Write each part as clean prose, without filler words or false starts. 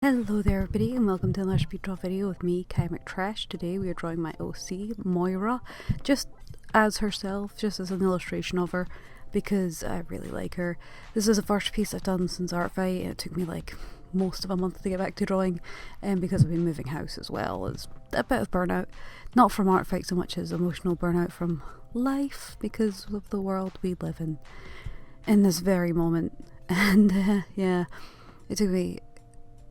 Hello there everybody and welcome to another speed draw video with me, Kai McTrash. Today we are drawing my OC, Moira, just as herself, just as an illustration of her, because I really like her. This is the first piece I've done since Art Fight and it took me like most of a month to get back to drawing, and because I've been moving house as well as a bit of burnout, not from Art Fight so much as emotional burnout from life because of the world we live in this very moment. And yeah, it took me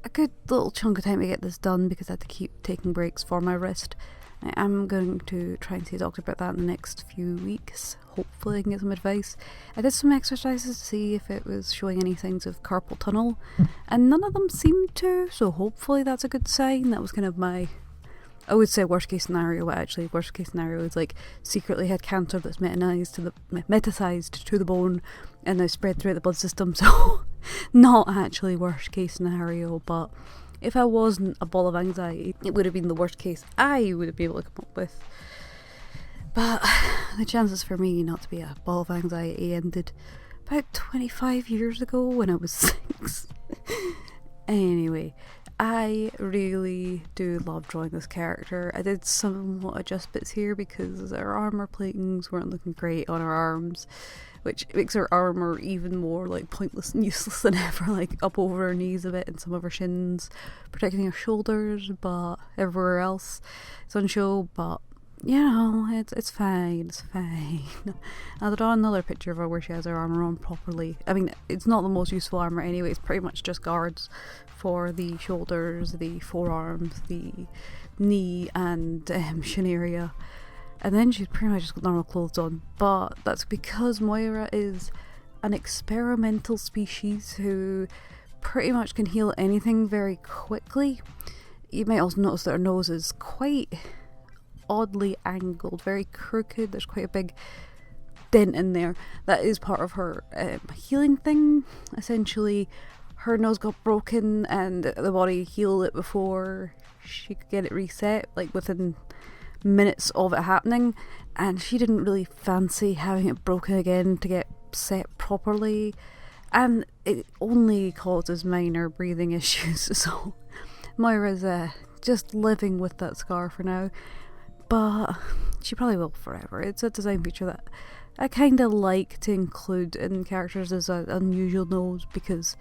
a good little chunk of time to get this done because I had to keep taking breaks for my wrist. I am going to try and see a doctor about that in the next few weeks. Hopefully I can get some advice. I did some exercises to see if it was showing any signs of carpal tunnel and none of them seemed to, so hopefully that's a good sign. That was kind of my, I would say, worst case scenario, but actually worst case scenario is like secretly had cancer that's metasized to the bone and now spread throughout the blood system, so not actually worst case scenario. But if I wasn't a ball of anxiety, it would have been the worst case I would be able to come up with. But the chances for me not to be a ball of anxiety ended about 25 years ago when I was 6. Anyway, I really do love drawing this character. I did somewhat adjust bits here because our armor platings weren't looking great on our arms, which makes her armor even more like pointless and useless than ever, like up over her knees a bit and some of her shins, protecting her shoulders, but everywhere else it's on show. But you know, it's fine, it's fine. I'll draw another picture of her where she has her armor on properly. I mean, it's not the most useful armor anyway, it's pretty much just guards for the shoulders, the forearms, the knee and shin area. And then she's pretty much just got normal clothes on, but that's because Moira is an experimental species who pretty much can heal anything very quickly. You might also notice that her nose is quite oddly angled, very crooked. There's quite a big dent in there. That is part of her healing thing. Essentially, her nose got broken and the body healed it before she could get it reset, like within minutes of it happening, and she didn't really fancy having it broken again to get set properly, and it only causes minor breathing issues. So Moira's just living with that scar for now, but she probably will forever. It's a design feature that I kind of like to include in characters as an unusual nose because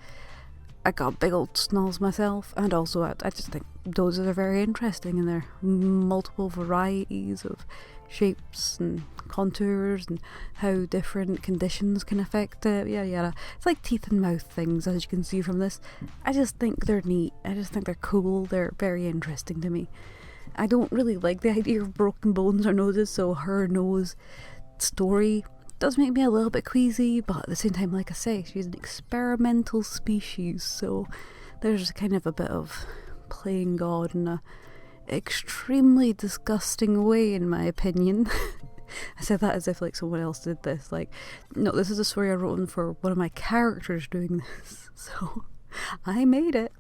I got big old snarls myself, and also I just think noses are very interesting and there are multiple varieties of shapes and contours and how different conditions can affect it, yada yada. It's like teeth and mouth things, as you can see from this. I just think they're neat, I just think they're cool, they're very interesting to me. I don't really like the idea of broken bones or noses, so her nose story does make me a little bit queasy, but at the same time, like I say, she's an experimental species, so there's kind of a bit of playing God in a extremely disgusting way, in my opinion. I said that as if like someone else did this. Like, no, this is a story I wrote for one of my characters doing this, so I made it.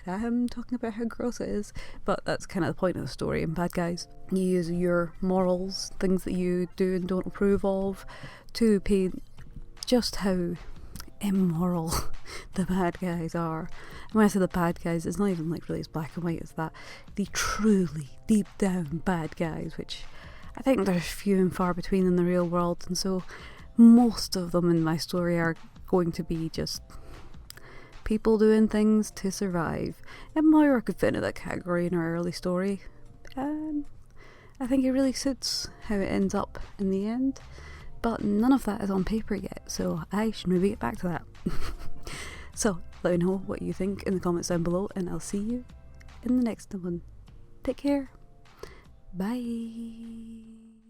I'm talking about how gross it is, but that's kind of the point of the story. In Bad Guys, you use your morals, things that you do and don't approve of, to paint just how immoral the bad guys are. And when I say the bad guys, it's not even like really as black and white as that. The truly deep down bad guys, which I think there's few and far between in the real world, and so most of them in my story are going to be just people doing things to survive. And Moira could fit into that category in her early story. I think it really suits how it ends up in the end. But none of that is on paper yet, so I should maybe get back to that. So let me know what you think in the comments down below, and I'll see you in the next one. Take care. Bye.